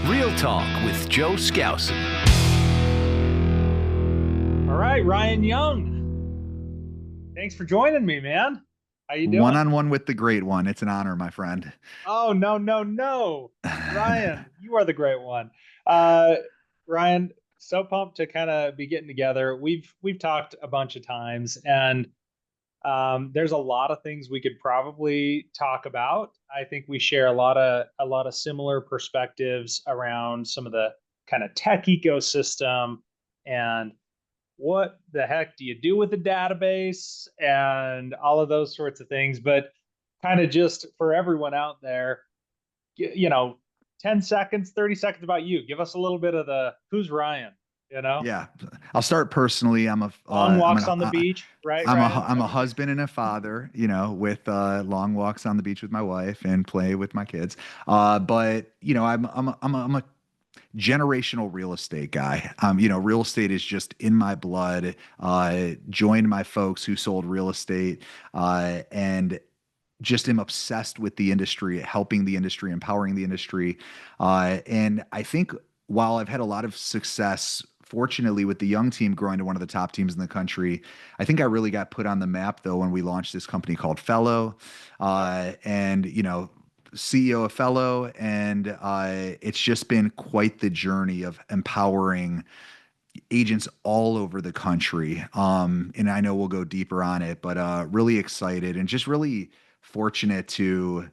Real Talk with Joe Skousen. All right, Ryan Young. Thanks for joining me, man. How you doing? One-on-one with the great one. It's an honor, my friend. Oh, no, no, no. Ryan, you are the great one. Uh, Ryan, so pumped to kind of be getting together. We've talked a bunch of times, and there's a lot of things we could probably talk about. I think we share a lot of similar perspectives around some of the kind of tech ecosystem and what the heck do you do with the database and all of those sorts of things. But kind of just for everyone out there, you know, 10 seconds, 30 seconds about you. Give us a little bit of the who's Ryan, you know? Yeah, I'll start personally. Long walks on the beach, right, Ryan? I'm a Okay. husband and a father, with long walks on the beach with my wife and play with my kids. But I'm a generational real estate guy. Real estate is just in my blood. Joined my folks who sold real estate, and just am obsessed with the industry, helping the industry, empowering the industry. And I think while I've had a lot of success, fortunately, with the young team growing to one of the top teams in the country, I think I really got put on the map though when we launched this company called Fello. Yep. And CEO of Fello, and it's just been quite the journey of empowering agents all over the country. And I know we'll go deeper on it, but really excited and just really fortunate to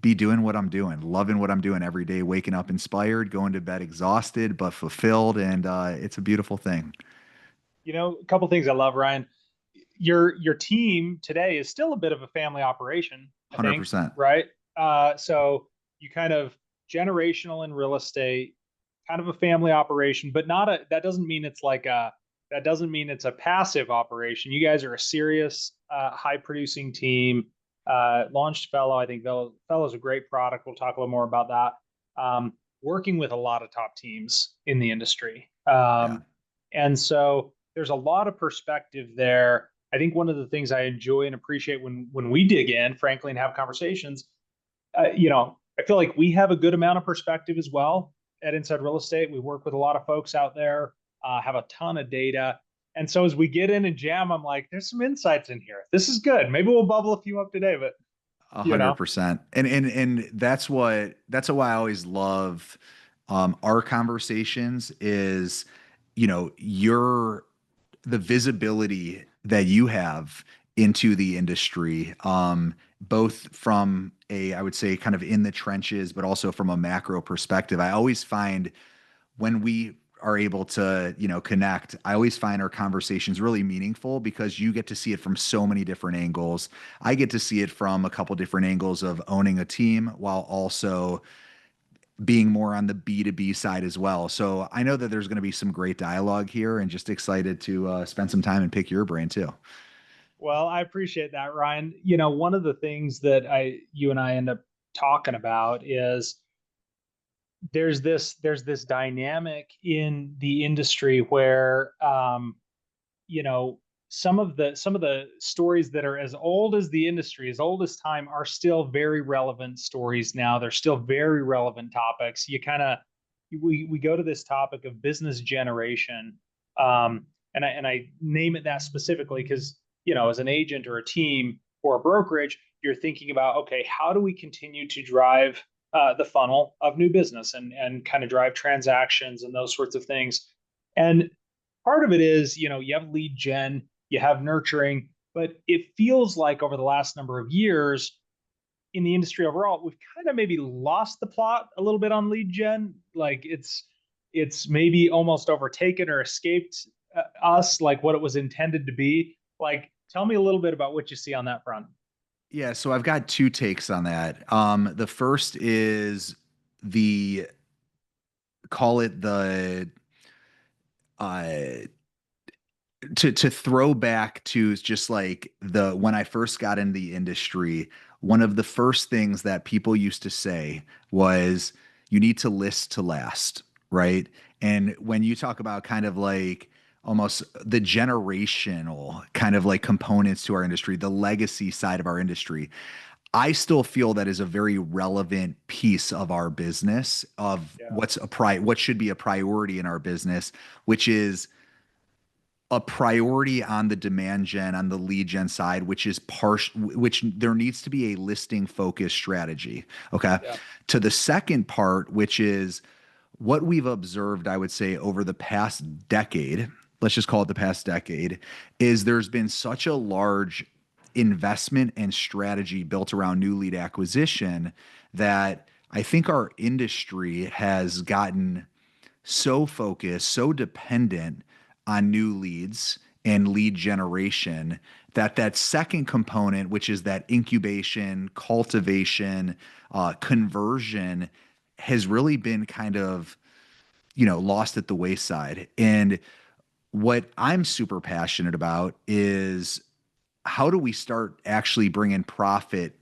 be doing what I'm doing, loving what I'm doing every day, waking up inspired, going to bed exhausted but fulfilled, and it's a beautiful thing. A couple things I love, Ryan. Your team today is still a bit of a family operation, I think, 100%. right? So you kind of generational in real estate, kind of a family operation, but not a. That doesn't mean it's like a. That doesn't mean it's a passive operation. You guys are a serious, high producing team. Launched Fello. I think Fello is a great product. We'll talk a little more about that. Working with a lot of top teams in the industry. Yeah. And so there's a lot of perspective there. I think one of the things I enjoy and appreciate when we dig in, frankly, and have conversations, I feel like we have a good amount of perspective as well at Inside Real Estate. We work with a lot of folks out there, have a ton of data. And so as we get in and jam, I'm like, there's some insights in here. This is good. Maybe we'll bubble a few up today, but A you hundred know, percent. And that's why I always love our conversations is, your the visibility that you have into the industry, both from I would say kind of in the trenches, but also from a macro perspective. I always find when we are able to, connect, I always find our conversations really meaningful because you get to see it from so many different angles. I get to see it from a couple different angles of owning a team while also being more on the B2B side as well. So I know that there's going to be some great dialogue here and just excited to spend some time and pick your brain too. well, I appreciate that, Ryan. One of the things that you and I end up talking about is there's this dynamic in the industry where you know some of the stories that are as old as the industry, as old as time, are still very relevant stories now. They're still very relevant topics. We go to this topic of business generation, and I name it that specifically because as an agent or a team or a brokerage, you're thinking about, okay, how do we continue to drive the funnel of new business and kind of drive transactions and those sorts of things. And part of it is, you have lead gen, you have nurturing, but it feels like over the last number of years in the industry overall, we've kind of maybe lost the plot a little bit on lead gen. Like it's maybe almost overtaken or escaped us, like what it was intended to be. Like, tell me a little bit about what you see on that front. Yeah, so I've got two takes on that. The first is the call it the uh to throw back to just like the when I first got in the industry, one of the first things that people used to say was you need to list to last, right? And when you talk about kind of like almost the generational kind of like components to our industry, the legacy side of our industry, I still feel that is a very relevant piece of our business of Yeah. what should be a priority in our business, which is a priority on the demand gen, on the lead gen side, which is which there needs to be a listing focused strategy. Okay. Yeah. To the second part, which is what we've observed, I would say, over the past decade, let's just call it the past decade, is there's been such a large investment and strategy built around new lead acquisition that I think our industry has gotten so focused, so dependent on new leads and lead generation that that second component, which is that incubation, cultivation, conversion, has really been kind of lost at the wayside. And what I'm super passionate about is how do we start actually bringing profit,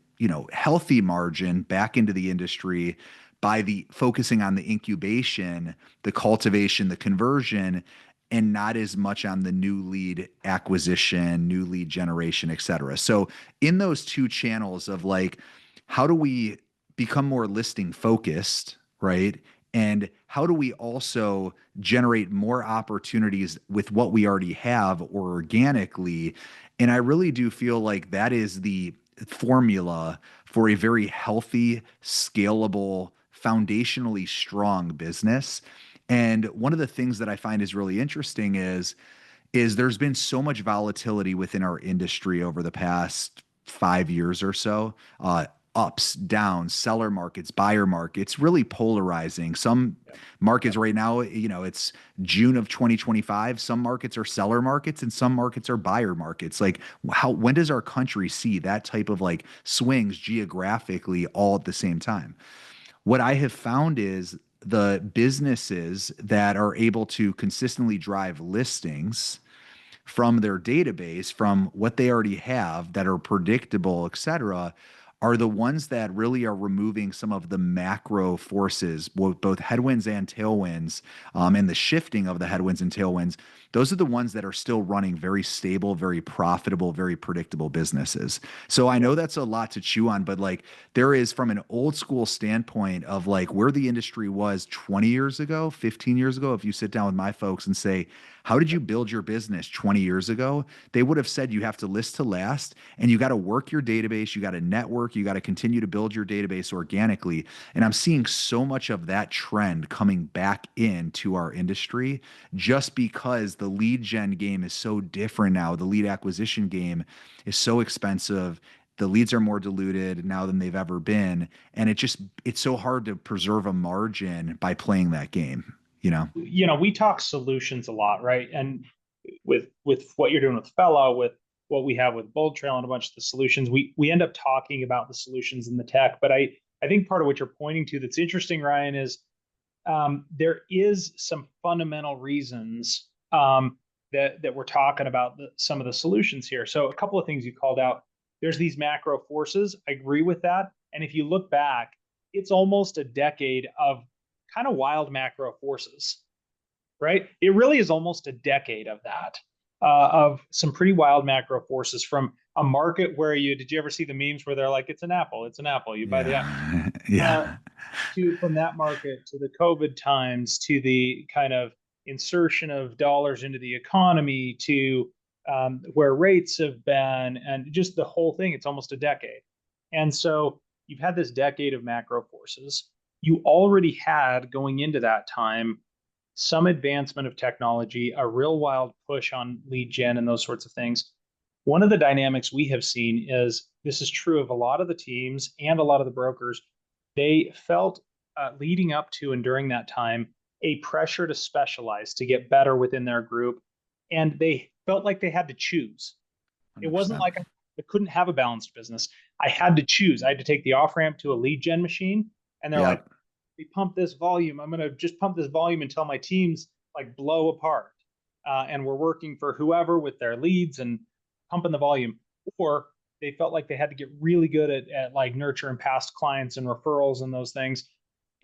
healthy margin back into the industry by the focusing on the incubation, the cultivation, the conversion, and not as much on the new lead acquisition, new lead generation, et cetera. So in those two channels of like, how do we become more listing focused, right? And how do we also generate more opportunities with what we already have or organically? And I really do feel like that is the formula for a very healthy, scalable, foundationally strong business. And one of the things that I find is really interesting is there's been so much volatility within our industry over the past 5 years or so. Ups, downs, seller markets, buyer markets, really polarizing. Some Yeah. markets right now, it's June of 2025. Some markets are seller markets and some markets are buyer markets. Like when does our country see that type of like swings geographically all at the same time? What I have found is the businesses that are able to consistently drive listings from their database, from what they already have that are predictable, et cetera, are the ones that really are removing some of the macro forces, both headwinds and tailwinds, and the shifting of the headwinds and tailwinds. Those are the ones that are still running very stable, very profitable, very predictable businesses. So I know that's a lot to chew on, but like there is from an old school standpoint of like where the industry was 20 years ago, 15 years ago, if you sit down with my folks and say, how did you build your business 20 years ago? They would have said you have to list to last and you got to work your database, you got to network, you got to continue to build your database organically. And I'm seeing so much of that trend coming back into our industry just because the lead gen game is so different now. The lead acquisition game is so expensive. The leads are more diluted now than they've ever been. And it's so hard to preserve a margin by playing that game, you know? We talk solutions a lot, right? And with what you're doing with Fellow, with what we have with Bold Trail and a bunch of the solutions, we end up talking about the solutions and the tech. But I think part of what you're pointing to that's interesting, Ryan, is there is some fundamental reasons that we're talking about some of the solutions here. So a couple of things you called out. There's these macro forces. I agree with that. And if you look back, it's almost a decade of kind of wild macro forces, right? It really is almost a decade of that, of some pretty wild macro forces from a market where did you ever see the memes where they're like, it's an apple, you buy the apple, Yeah. uh, Yeah. from that market to the COVID times to the kind of insertion of dollars into the economy to where rates have been and just the whole thing. It's almost a decade. And so you've had this decade of macro forces. You already had going into that time some advancement of technology, a real wild push on lead gen and those sorts of things. One of the dynamics we have seen is this is true of a lot of the teams and a lot of the brokers. They felt leading up to and during that time a pressure to specialize, to get better within their group. And they felt like they had to choose. It wasn't 100%. like I couldn't have a balanced business. I had to choose. I had to take the off ramp to a lead gen machine. And they're like, Yep. we pump this volume. I'm going to just pump this volume until my teams like blow apart. And we're working for whoever with their leads and pumping the volume. Or they felt like they had to get really good at like nurturing past clients and referrals and those things.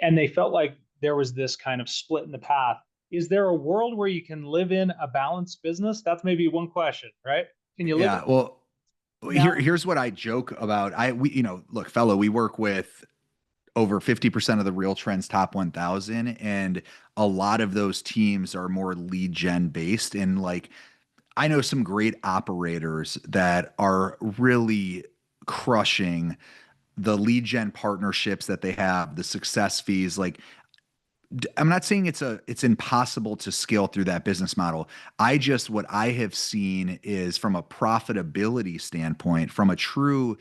And they felt like there was this kind of split in the path. Is there a world where you can live in a balanced business? That's maybe one question, right? Can you live in? Yeah. Well, Now, Here's what I joke about. Look, Fellow, we work with over 50% of the Real Trends top 1000, and a lot of those teams are more lead gen based. And like, I know some great operators that are really crushing the lead gen partnerships that they have, the success fees. Like, I'm not saying it's impossible to scale through that business model. What I have seen is from a profitability standpoint, from a true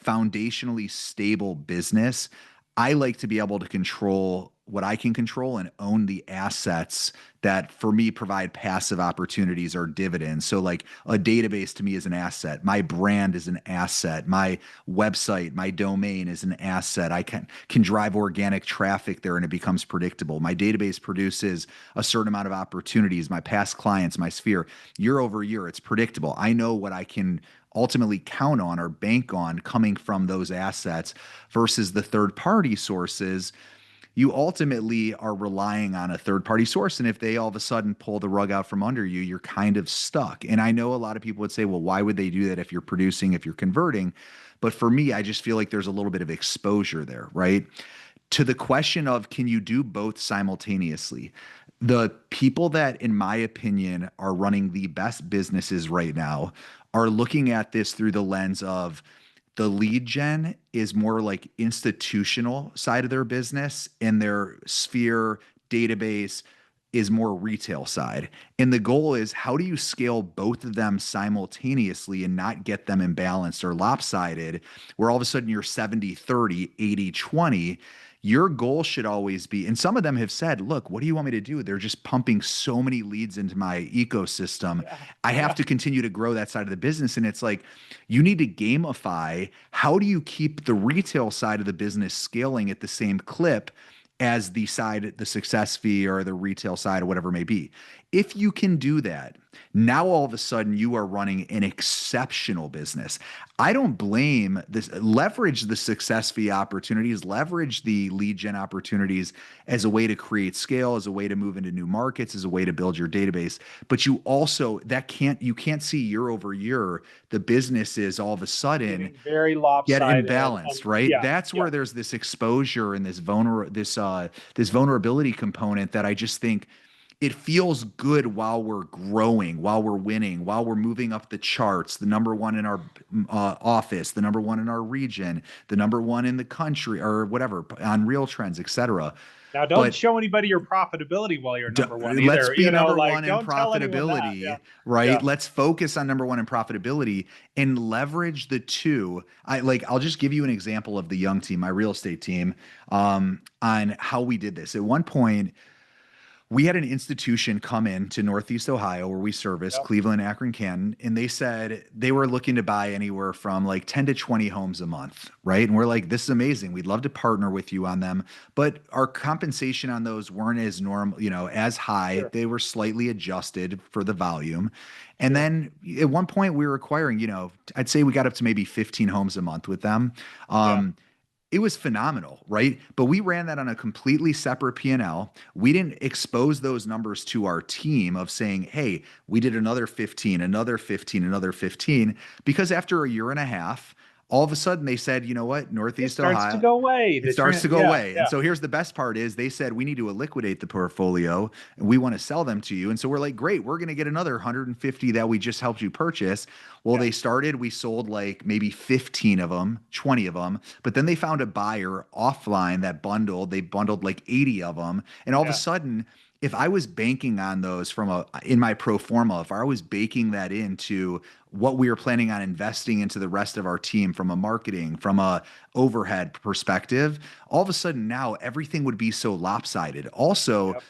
foundationally stable business, I like to be able to control what I can control and own the assets that for me provide passive opportunities or dividends. So like a database to me is an asset. My brand is an asset. My website, my domain is an asset. I can drive organic traffic there and it becomes predictable. My database produces a certain amount of opportunities, my past clients, my sphere. Year over year, it's predictable. I know what I can ultimately count on or bank on coming from those assets versus the third party sources. You ultimately are relying on a third party source. And if they all of a sudden pull the rug out from under you, you're kind of stuck. And I know a lot of people would say, well, why would they do that if you're producing, if you're converting? But for me, I just feel like there's a little bit of exposure there, right? To the question of can you do both simultaneously? The people that, in my opinion, are running the best businesses right now are looking at this through the lens of the lead gen is more like institutional side of their business, and their sphere database is more retail side. And the goal is how do you scale both of them simultaneously and not get them imbalanced or lopsided, where all of a sudden you're 70-30, 80-20. Your goal should always be, and some of them have said, look, what do you want me to do? They're just pumping so many leads into my ecosystem. yeah, I have yeah. to continue to grow that side of the business. And it's like, you need to gamify. How do you keep the retail side of the business scaling at the same clip as the success fee or the retail side or whatever it may be? If you can do that, now all of a sudden you are running an exceptional business. I don't blame this. Leverage the success fee opportunities, leverage the lead gen opportunities as a way to create scale, as a way to move into new markets, as a way to build your database. But you can't see year over year the businesses all of a sudden Getting very get lopsided, imbalanced, and right? yeah, That's yeah. where there's this exposure and this vulnerability component that I just think it feels good while we're growing, while we're winning, while we're moving up the charts, the number one in our office, the number one in our region, the number one in the country, or whatever on Real Trends, etc. Now, don't But show anybody your profitability while you're number one let's either. be number Like one in don't tell anyone that. Yeah, profitability, right? yeah, Let's focus on number one in profitability and leverage the two. I'll just give you an example of the young team, my real estate team, on how we did this. At one point, we had an institution come in to Northeast Ohio where we service yep, Cleveland, Akron, Canton, and they said they were looking to buy anywhere from like 10 to 20 homes a month, right? And we're like, this is amazing. We'd love to partner with you on them, but our compensation on those weren't as normal, as high. sure, They were slightly adjusted for the volume. And sure, then at one point we were acquiring, I'd say we got up to maybe 15 homes a month with them. yeah, Um, it was phenomenal, right? But we ran that on a completely separate P&L. We didn't expose those numbers to our team of saying, hey, we did another 15, another 15, another 15, because after a year and a half, all of a sudden they said, you know what, it Northeast starts to Ohio, go away. it starts to go Yeah, away. And yeah, so here's the best part is they said, we need to liquidate the portfolio and we want to sell them to you. And so we're like, great, we're going to get another 150 that we just helped you purchase. Well, yeah, we sold like maybe 15 of them, 20 of them, but then they found a buyer offline that they bundled like 80 of them. And all of a yeah. sudden, if I was banking on those in my pro forma, if I was baking that into what we were planning on investing into the rest of our team from a marketing, from a overhead perspective, all of a sudden now everything would be so lopsided. Also, Yep.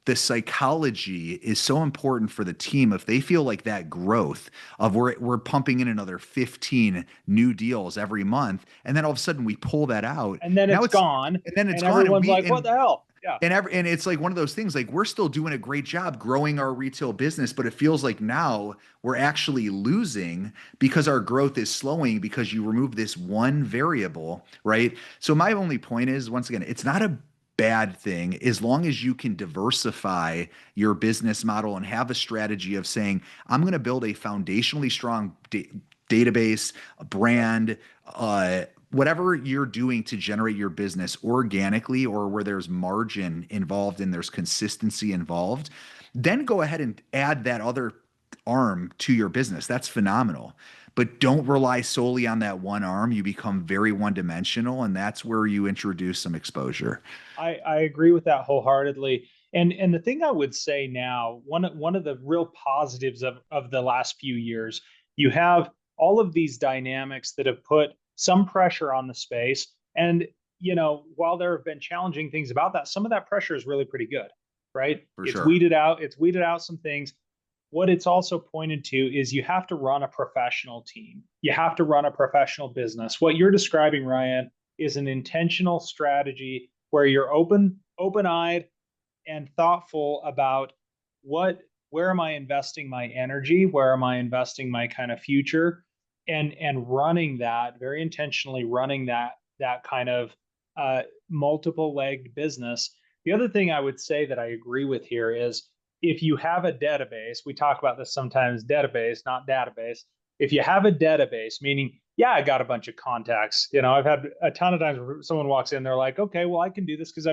the psychology is so important for the team. If they feel like that growth of we're pumping in another 15 new deals every month, and then all of a sudden we pull that out, And then now it's it's gone, and then it's and gone, and everyone's we like, "What the hell?" Yeah, and it's like one of those things like we're still doing a great job growing our retail business, but it feels like now we're actually losing because our growth is slowing because you remove this one variable, right? So my only point is, once again, it's not a bad thing as long as you can diversify your business model and have a strategy of saying, I'm going to build a foundationally strong database, a Yep. brand, whatever you're doing to generate your business organically or where there's margin involved and there's consistency involved, then go ahead and add that other arm to your business. That's phenomenal. But don't rely solely on that one arm. You become very one dimensional, and that's where you introduce some exposure. I agree with that wholeheartedly. And the thing I would say now, one of the real positives of the last few years, you have all of these dynamics that have put some pressure on the space. And while there have been challenging things about that, some of that pressure is really pretty good, right? For It's sure. weeded out, some things. What it's also pointed to is you have to run a professional team. You have to run a professional business. What you're describing, Ryan, is an intentional strategy where you're open-eyed and thoughtful about what where am I investing my energy, where am I investing my kind of future, and running that very intentionally, running that kind of multiple legged business. The other thing I would say that I agree with here is if you have a database, we talk about this sometimes, database, not database. If you have a database, meaning, yeah, I got a bunch of contacts. I've had a ton of times where someone walks in, they're like, okay, well, I can do this because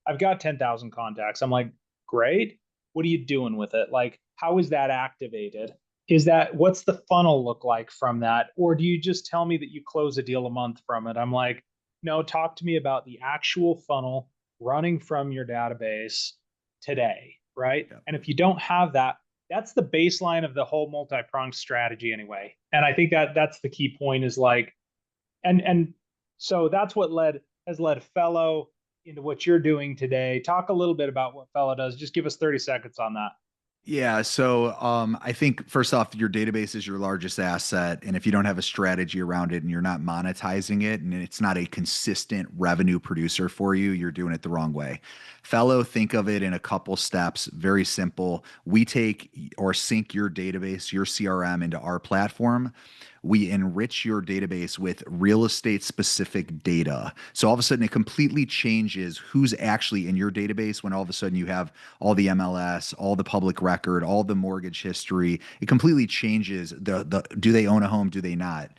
I've got 10,000 contacts. I'm like, great. What are you doing with it? Like, how is that activated? What's the funnel look like from that? Or do you just tell me that you close a deal a month from it? I'm like, no, talk to me about the actual funnel running from your database today, right? Yeah. And if you don't have that, that's the baseline of the whole multi-pronged strategy anyway. And I think that that's the key point is like, and so that's what has led Fello into what you're doing today. Talk a little bit about what Fello does. Just give us 30 seconds on that. Yeah, so I think first off, your database is your largest asset, and if you don't have a strategy around it and you're not monetizing it, and it's not a consistent revenue producer for you, you're doing it the wrong way. Fellow, think of it in a couple steps. Very simple. We take or sync your database, your CRM into our platform. We enrich your database with real estate specific data. So all of a sudden, it completely changes who's actually in your database when all of a sudden you have all the MLS, all the public record, all the mortgage history. It completely changes the do they own a home, do they not?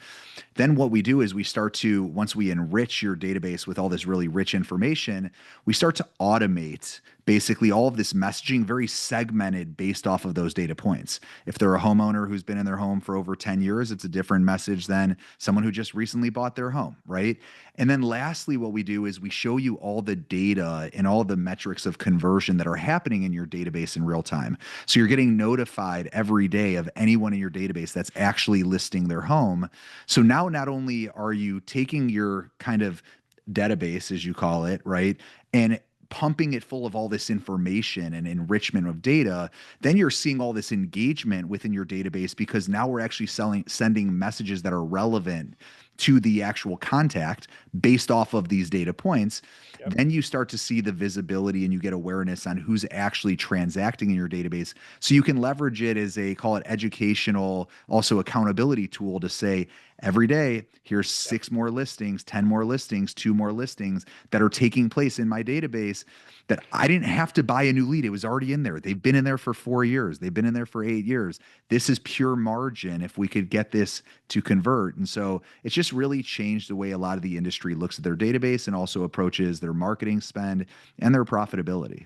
Then what we do is we start to, once we enrich your database with all this really rich information, we start to automate basically all of this messaging very segmented based off of those data points. If they're a homeowner who's been in their home for over 10 years, it's a different message than someone who just recently bought their home, right? And then lastly, what we do is we show you all the data and all the metrics of conversion that are happening in your database in real time. So you're getting notified every day of anyone in your database that's actually listing their home. So now not only are you taking your kind of database, as you call it, right, and pumping it full of all this information and enrichment of data, then you're seeing all this engagement within your database because now we're actually sending messages that are relevant to the actual contact based off of these data points. Yep. Then you start to see the visibility and you get awareness on who's actually transacting in your database. So you can leverage it as a, call it educational, also accountability tool to say, every day, here's Yep. 6 more listings, 10 more listings, 2 more listings that are taking place in my database that I didn't have to buy a new lead. It was already in there. They've been in there for 4 years. They've been in there for 8 years. This is pure margin if we could get this to convert. And so it's just really changed the way a lot of the industry looks at their database and also approaches their marketing spend and their profitability.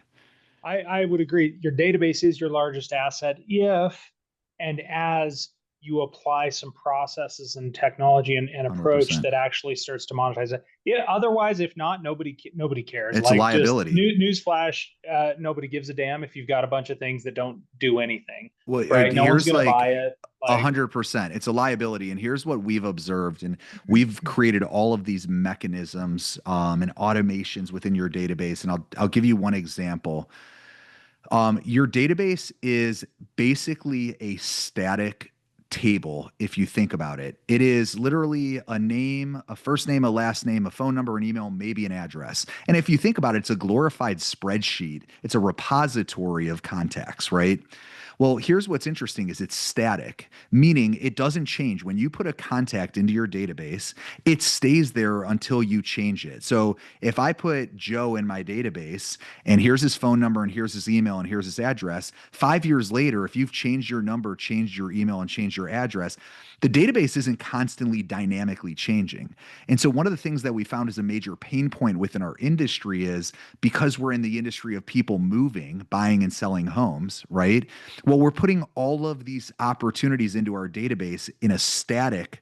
I would agree. Your database is your largest asset if and as you apply some processes and technology and approach 100%. that actually starts to monetize it. Yeah. Otherwise, if not, nobody cares. It's a Like just liability. newsflash, nobody gives a damn if you've got a bunch of things that don't do anything, Well, right? No one's here's going to like buy it. a Like, 100%. It's a liability. And here's what we've observed. And we've created all of these mechanisms and automations within your database. And I'll give you one example. Your database is basically a static table if you think about it. It is literally a name, a first name, a last name, a phone number, an email, maybe an address. And if you think about it, it's a glorified spreadsheet. It's a repository of contacts, right? Well, here's what's interesting is it's static, meaning it doesn't change. When you put a contact into your database, it stays there until you change it. So if I put Joe in my database and here's his phone number and here's his email and here's his address, 5 years later, if you've changed your number, changed your email, and changed your address, the database isn't constantly dynamically changing. And so one of the things that we found is a major pain point within our industry is because we're in the industry of people moving, buying and selling homes, right? Well, we're putting all of these opportunities into our database in a static,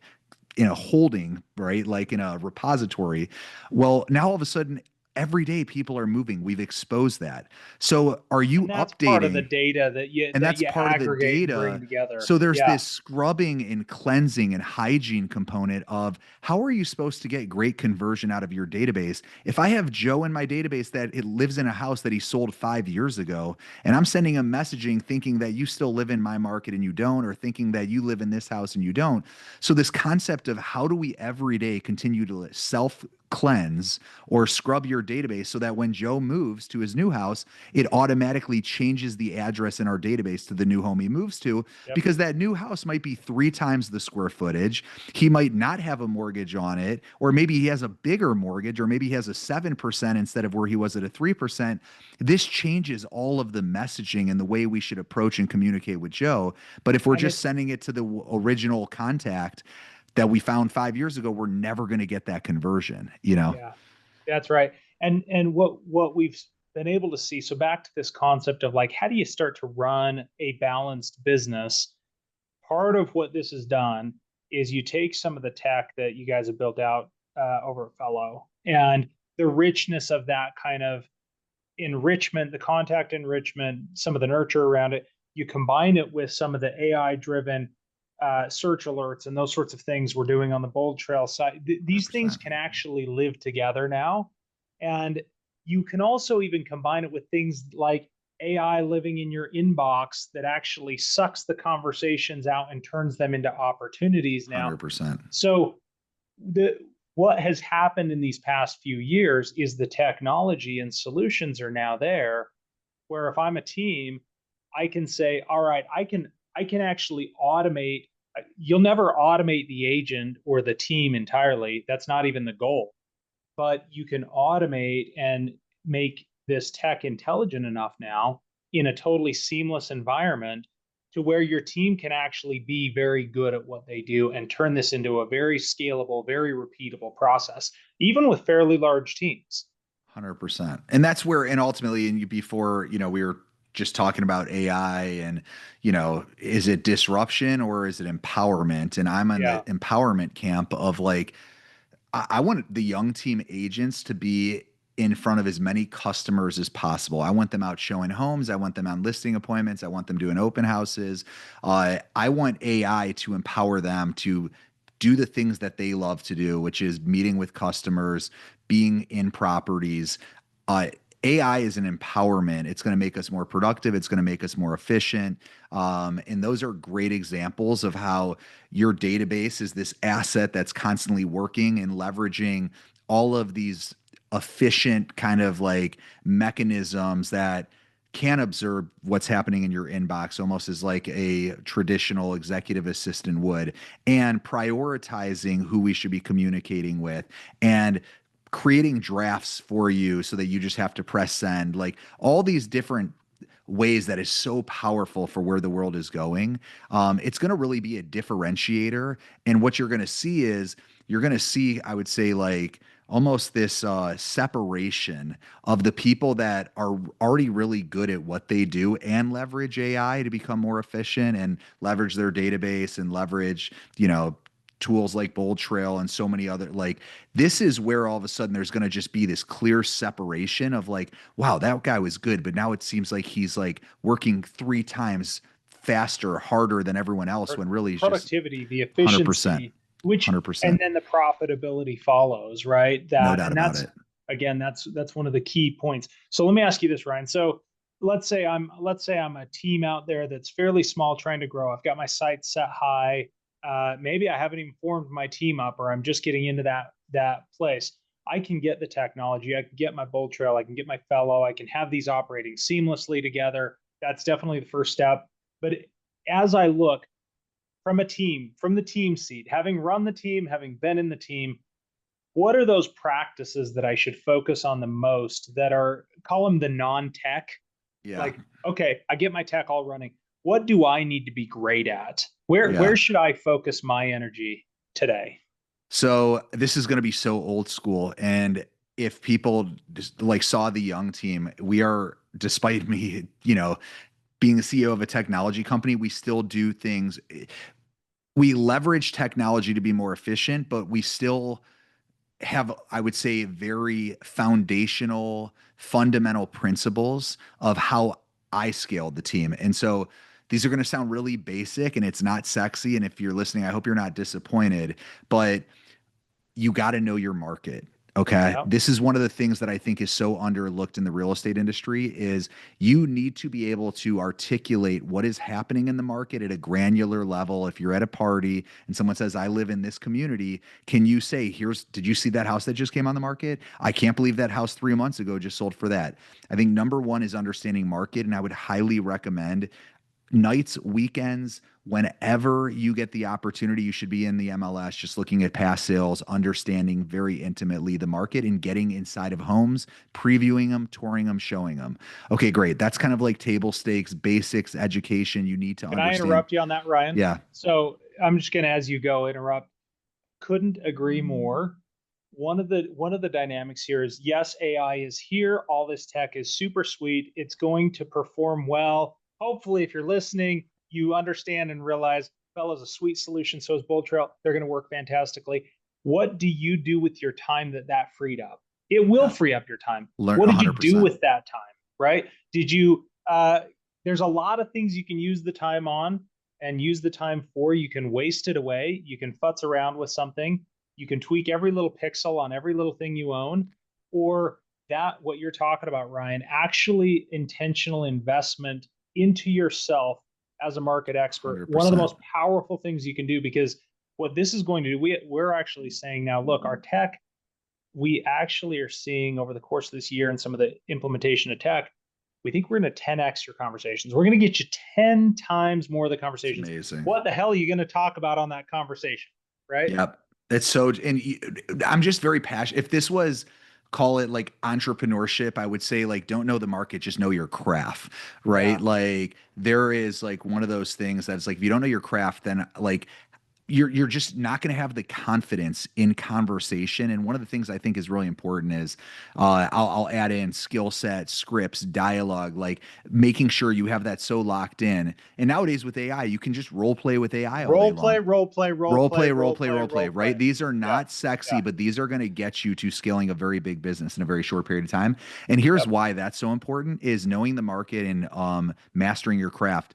in a holding, right? Like in a repository. Well, now all of a sudden, every day people are moving. We've exposed that. So are you And that's part of the updating? data that you And that's part of the aggregate and bring data. together. So there's Yeah. this scrubbing and cleansing and hygiene component of how are you supposed to get great conversion out of your database? If I have Joe in my database that it lives in a house that he sold 5 years ago, and I'm sending him messaging thinking that you still live in my market and you don't, or thinking that you live in this house and you don't. So this concept of how do we every day continue to self cleanse or scrub your database so that when Joe moves to his new house, it automatically changes the address in our database to the new home he moves to, Yep. because that new house might be 3 times the square footage. He might not have a mortgage on it, or maybe he has a bigger mortgage, or maybe he has a 7% instead of where he was at a 3%. This changes all of the messaging and the way we should approach and communicate with Joe. But if we're And just it's, sending it to the original contact that we found 5 years ago, we're never going to get that conversion, you know? yeah, that's right. And what we've been able to see, so back to this concept of like, how do you start to run a balanced business? Part of what this has done is you take some of the tech that you guys have built out over at Fellow and the richness of that kind of enrichment, the contact enrichment, some of the nurture around it. You combine it with some of the AI driven search alerts and those sorts of things we're doing on the Bold Trail side. These things 100%. can actually live together now. And you can also even combine it with things like AI living in your inbox that actually sucks the conversations out and turns them into opportunities now. 100%. So the what has happened in these past few years is the technology and solutions are now there where if I'm a team, I can say, all right, I can actually automate. You'll never automate the agent or the team entirely. That's not even the goal. But you can automate and make this tech intelligent enough now in a totally seamless environment to where your team can actually be very good at what they do and turn this into a very scalable, very repeatable process, even with fairly large teams. 100%. And that's where, and ultimately, and you, before, we were just talking about AI and, is it disruption or is it empowerment? And I'm in the Yeah. empowerment camp of like, I want the young team agents to be in front of as many customers as possible. I want them out showing homes. I want them on listing appointments. I want them doing open houses. I want AI to empower them to do the things that they love to do, which is meeting with customers, being in properties. Uh, AI is an empowerment. It's going to make us more productive. It's going to make us more efficient. And those are great examples of how your database is this asset that's constantly working and leveraging all of these efficient kind of like mechanisms that can observe what's happening in your inbox almost as like a traditional executive assistant would, and prioritizing who we should be communicating with, and creating drafts for you so that you just have to press send, like all these different ways that is so powerful for where the world is going. It's going to really be a differentiator. And what you're going to see is you're going to see, I would say, like almost this separation of the people that are already really good at what they do and leverage AI to become more efficient and leverage their database and leverage, tools like Bold Trail and so many other, like, this is where all of a sudden there's going to just be this clear separation of like, wow, that guy was good, but now it seems like he's like working 3 times faster, harder than everyone else, when really he's just Productivity, the 100%, efficiency, which, and 100%, then the profitability follows, right? no That, doubt and about that's, it. again, that's one of the key points. So let me ask you this, Ryan. So let's say I'm a team out there that's fairly small trying to grow. I've got my sights set high. Maybe I haven't even formed my team up, or I'm just getting into that place. I can get the technology. I can get my Bold Trail. I can get my Fellow. I can have these operating seamlessly together. That's definitely the first step. But as I look from a team, from the team seat, having run the team, having been in the team, what are those practices that I should focus on the most that are, call them the non-tech? Yeah. Like, okay, I get my tech all running. What do I need to be great at? Where Yeah. should I focus my energy today? So this is going to be so old school. And if people just like saw the young team, we are, despite me, being the CEO of a technology company, we still do things. We leverage technology to be more efficient, but we still have, I would say, very foundational, fundamental principles of how I scaled the team. And so these are going to sound really basic and it's not sexy. And if you're listening, I hope you're not disappointed, but you got to know your market. Okay. Yeah. This is one of the things that I think is so underlooked in the real estate industry is you need to be able to articulate what is happening in the market at a granular level. If you're at a party and someone says, I live in this community, can you say, did you see that house that just came on the market? I can't believe that house 3 months ago just sold for that. I think number one is understanding market. And I would highly recommend nights, weekends, whenever you get the opportunity, you should be in the MLS, just looking at past sales, understanding very intimately the market and getting inside of homes, previewing them, touring them, showing them. Okay, great. That's kind of like table stakes, basics, education you need to Can I understand. interrupt you on that, Ryan? Yeah, So I'm just going to, as you go, interrupt. Couldn't agree more. One of the dynamics here is yes, AI is here. All this tech is super sweet. It's going to perform well. Hopefully, if you're listening, you understand and realize Fello's a sweet solution. So is Bold Trail. They're going to work fantastically. What do you do with your time that freed up? It will yeah. free up your time. Learn What did you do 100%. with that time? Right? Did you? There's a lot of things you can use the time on and use the time for. You can waste it away. You can futz around with something. You can tweak every little pixel on every little thing you own. Or that, what you're talking about, Ryan, actually intentional investment into yourself as a market expert. One of the 100%. most powerful things you can do, because what this is going to do, we're actually saying now, look, our tech, we actually are seeing over the course of this year and some of the implementation of tech, we think we're going to 10x your conversations. We're going to get you 10 times more of the It's conversations. amazing. What the hell are you going to talk about on that conversation? Right? Yep. It's so, and I'm just very passionate. If this was, call it like entrepreneurship, I would say like, don't know the market, just know your craft, right? Yeah. Like there is like one of those things that's like, if you don't know your craft, then like you're just not going to have the confidence in conversation. And one of the things I think is really important is I'll add in skill set, scripts, dialogue, like making sure you have that so locked in. And nowadays with AI, you can just role play with AI all day Role play, long. role play, role Role play, play, role role play, play, role play, role play. right? These are Yeah. not sexy, Yeah. but these are going to get you to scaling a very big business in a very short period of time. And here's Yep. why that's so important is knowing the market and mastering your craft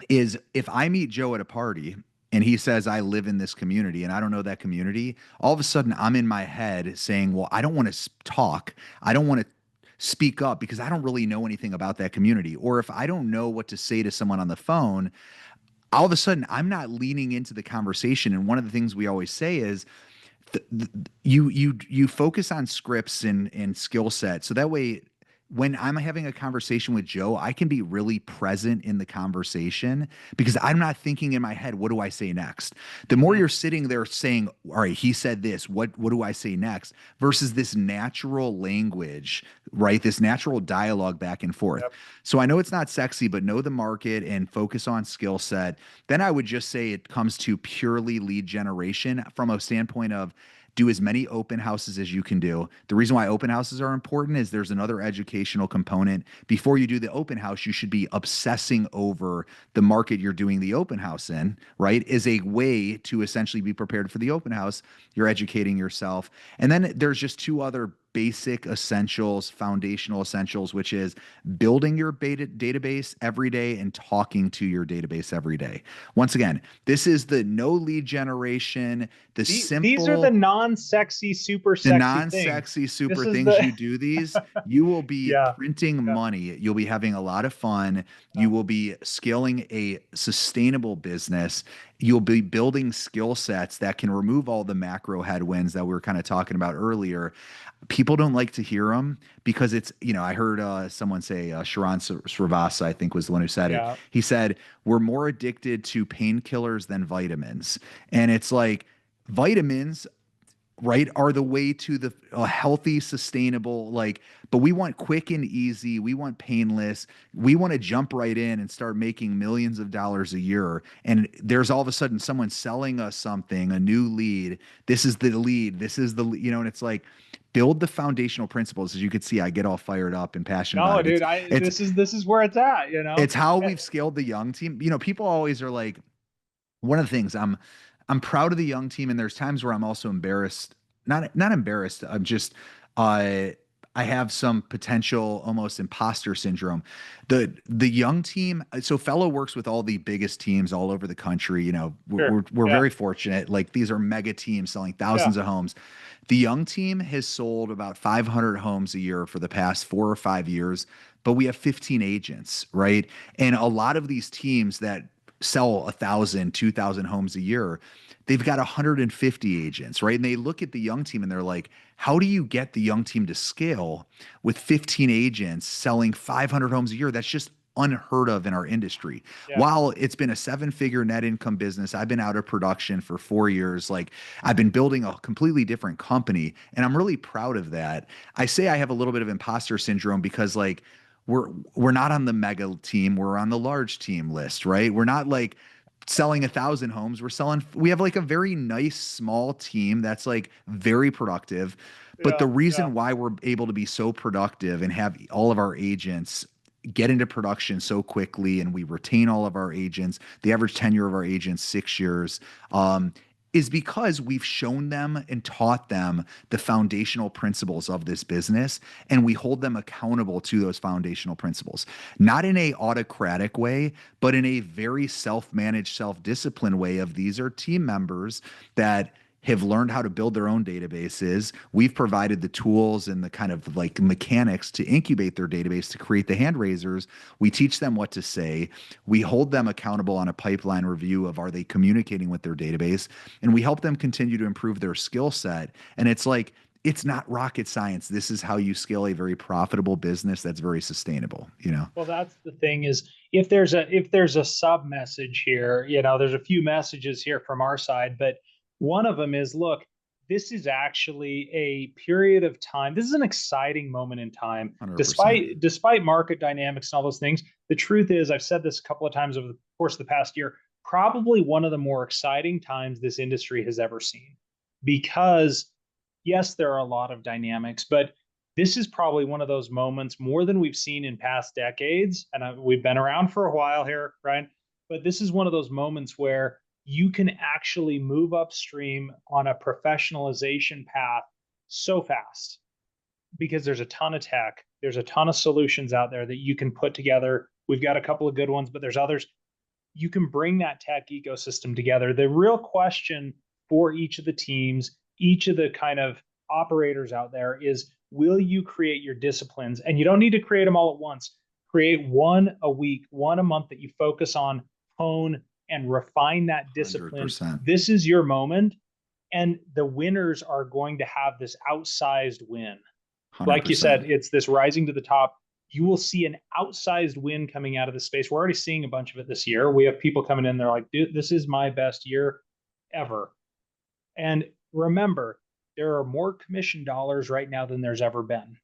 is if I meet Joe at a party and he says, I live in this community and I don't know that community, all of a sudden I'm in my head saying, well, I don't want to talk. I don't want to speak up because I don't really know anything about that community. Or if I don't know what to say to someone on the phone, all of a sudden I'm not leaning into the conversation. And one of the things we always say is, you focus on scripts and skill set so that way when I'm having a conversation with Joe, I can be really present in the conversation because I'm not thinking in my head, what do I say next? The more Mm-hmm. you're sitting there saying, all right, he said this, what do I say next? Versus this natural language, right? This natural dialogue back and forth. Yep. So I know it's not sexy, but know the market and focus on skill set. Then I would just say it comes to purely lead generation from a standpoint of do as many open houses as you can do. The reason why open houses are important is there's another educational component. Before you do the open house, you should be obsessing over the market you're doing the open house in, right? Is a way to essentially be prepared for the open house. You're educating yourself. And then there's just two other basic essentials, foundational essentials, which is building your database every day and talking to your database every day. Once again, this is the no lead generation, the These are the simple, non-sexy, super the sexy things. non-sexy super This is things the you do these, you will be yeah, printing yeah, money. You'll be having a lot of fun. yeah. You will be scaling a sustainable business. You'll be building skill sets that can remove all the macro headwinds that we were kind of talking about earlier. People don't like to hear them because it's, I heard someone say, Sharon Srivastava, I think was the one who said it. Yeah. He said, we're more addicted to painkillers than vitamins. And it's like, vitamins right, are the way to the a healthy, sustainable, like, but we want quick and easy. We want painless. We want to jump right in and start making millions of dollars a year. And there's all of a sudden someone selling us something, a new lead. This is the lead. This is the, and it's like, build the foundational principles. As you could see, I get all fired up and passionate about No, it. dude, It's, this is where it's at, you know? it's how Eh, we've scaled the young team. People always are like, one of the things I'm proud of the young team, and there's times where I'm also embarrassed. Not embarrassed. I'm just uh I have some potential almost imposter syndrome. The young team, so Fellow works with all the biggest teams all over the country. Sure. We're Yeah. very fortunate. Like, these are mega teams selling Yeah. thousands of homes. The young team has sold about 500 homes a year for the past 4 or 5 years, but we have 15 agents, right? And a lot of these teams that sell 1,000, 2,000 homes a year, they've got 150 agents, right? And they look at the young team and they're like, how do you get the young team to scale with 15 agents selling 500 homes a year? That's just unheard of in our industry. Yeah. While it's been a 7-figure net income business, I've been out of production for 4 years. Like, I've been building a completely different company, and I'm really proud of that. I say I have a little bit of imposter syndrome because, like, we're not on the mega team, we're on the large team list, right? We're not like selling 1,000 homes. We have like a very nice small team that's like very productive. But Yeah. the Yeah. reason why we're able to be so productive and have all of our agents get into production so quickly, and we retain all of our agents, the average tenure of our agents 6 years, is because we've shown them and taught them the foundational principles of this business, and we hold them accountable to those foundational principles, not in a autocratic way, but in a very self-managed, self-disciplined way. Of, these are team members that have learned how to build their own databases. We've provided the tools and the kind of like mechanics to incubate their database, to create the hand raisers. We teach them what to say. We hold them accountable on a pipeline review of, are they communicating with their database? And we help them continue to improve their skill set. And it's like, it's not rocket science. This is how you scale a very profitable business that's very sustainable. Well, that's the thing is, if there's a sub message here, there's a few messages here from our side, but one of them is, look, this is actually a period of time. This is an exciting moment in time, 100%. despite market dynamics and all those things. The truth is, I've said this a couple of times over the course of the past year, probably one of the more exciting times this industry has ever seen. Because yes, there are a lot of dynamics, but this is probably one of those moments more than we've seen in past decades. And we've been around for a while here, right? But this is one of those moments where you can actually move upstream on a professionalization path so fast, because there's a ton of tech, there's a ton of solutions out there that you can put together. We've got a couple of good ones, but there's others. You can bring that tech ecosystem together. The real question for each of the teams, each of the kind of operators out there, is, will you create your disciplines? And you don't need to create them all at once. Create one a week, one a month, that you focus on, hone, and refine that discipline. 100%. This is your moment. And the winners are going to have this outsized win. Like you 100%. said, it's this rising to the top. You will see an outsized win coming out of the space. We're already seeing a bunch of it this year. We have people coming in, they're like, dude, this is my best year ever. And remember, there are more commission dollars right now than there's ever been.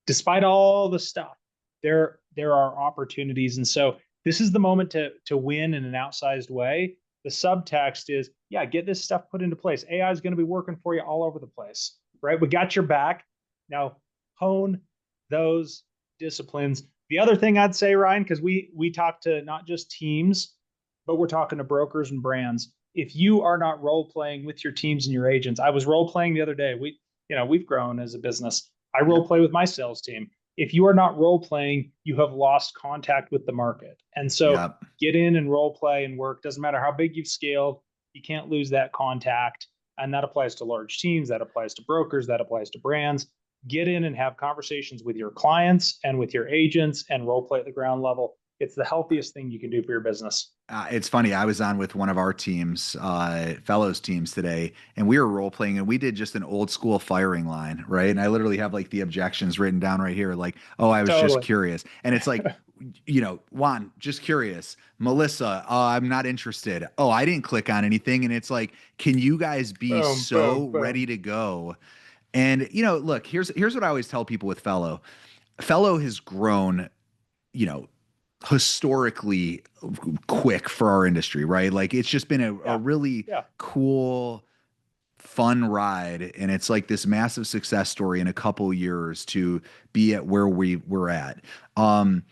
Despite all the stuff, there are opportunities. And so this is the moment to win in an outsized way. The subtext is, yeah, get this stuff put into place. AI is going to be working for you all over the place, right? We got your back. Now hone those disciplines. The other thing I'd say, Ryan, because we talk to not just teams, but we're talking to brokers and brands. If you are not role playing with your teams and your agents, I was role playing the other day. We've grown as a business. I role Yep. play with my sales team. If you are not role playing, you have lost contact with the market. And so Yep. get in and role play and work. Doesn't matter how big you've scaled, you can't lose that contact. And that applies to large teams, that applies to brokers, that applies to brands. Get in and have conversations with your clients and with your agents and role play at the ground level. It's the healthiest thing you can do for your business. It's funny. I was on with one of our teams, fellows teams today, and we were role playing, and we did just an old school firing line, right? And I literally have like the objections written down right here, like, "Oh, I was just Totally. curious," and it's like, Juan, just curious. Melissa, I'm not interested. Oh, I didn't click on anything. And it's like, can you guys be Boom, boom, so boom. ready to go? And look, here's what I always tell people with Fellow. Fellow has grown, you know, historically quick for our industry, right? Like it's just been a Yeah, really yeah, cool, fun ride, and it's like this massive success story in a couple years to be at where we're at. Um,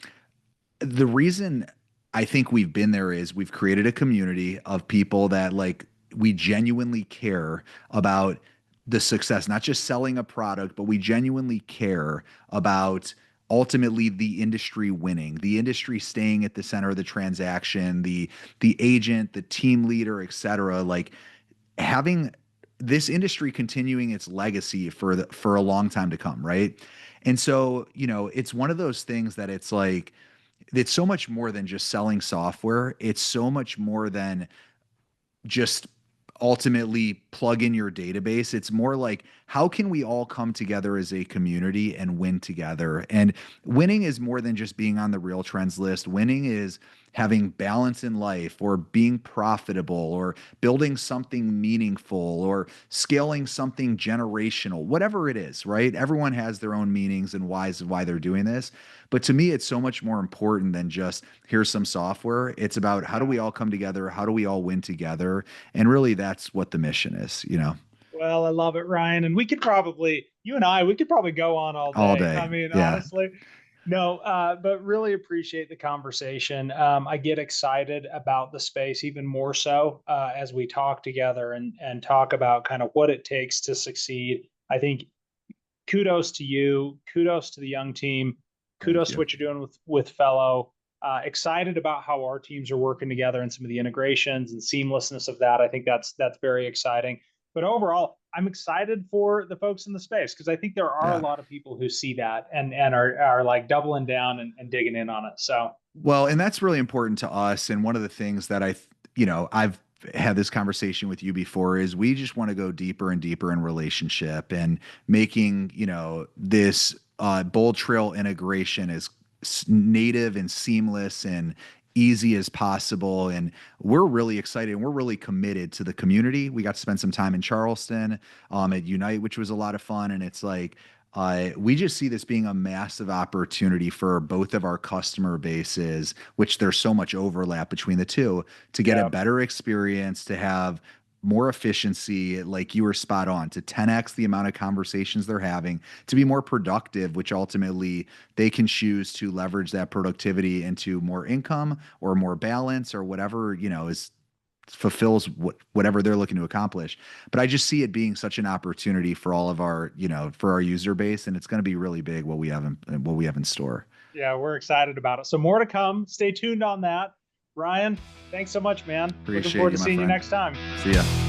the reason I think we've been there is we've created a community of people that like we genuinely care about the success, not just selling a product, but we genuinely care about ultimately the industry winning, the industry staying at the center of the transaction, the agent, the team leader, et cetera. Like having this industry continuing its legacy for a long time to come, right? And so, it's one of those things that it's like it's so much more than just selling software. It's so much more than just ultimately plug in your database. It's more like how can we all come together as a community and win together? And winning is more than just being on the real trends list. Winning is having balance in life or being profitable or building something meaningful or scaling something generational, whatever it is, right? Everyone has their own meanings and whys of why they're doing this. But to me, it's so much more important than just here's some software. It's about how do yeah. we all come together? How do we all win together? And really, that's what the mission is, Well, I love it, Ryan. And we could probably, you and I, we could probably go on all all day. I day. mean, Yeah. honestly, no, but really appreciate the conversation. I get excited about the space even more so as we talk together and talk about kind of what it takes to succeed. I think kudos to you, kudos to the young team, Thank kudos to you. what you're doing with Fellow. Excited about how our teams are working together and some of the integrations and seamlessness of that. I think that's very exciting. But overall, I'm excited for the folks in the space because I think there are a Yeah. lot of people who see that and are like doubling down and digging in on it. So Well, and that's really important to us. And one of the things that I've had this conversation with you before is we just want to go deeper and deeper in relationship and making, this Bold Trail integration as native and seamless and easy as possible. And we're really excited and we're really committed to the community. We got to spend some time in Charleston at Unite, which was a lot of fun. And it's like, we just see this being a massive opportunity for both of our customer bases, which there's so much overlap between the two, to get a yeah, better experience, to have more efficiency, like you were spot on, to 10x the amount of conversations they're having, to be more productive, which ultimately they can choose to leverage that productivity into more income or more balance or whatever, is fulfills whatever they're looking to accomplish. But I just see it being such an opportunity for all of our, for our user base, and it's going to be really big what we have in store. yeah, we're excited about it. So more to come. Stay tuned on that. Ryan, thanks so much, man. Looking Appreciate forward to you, my seeing you friend. next time. See ya.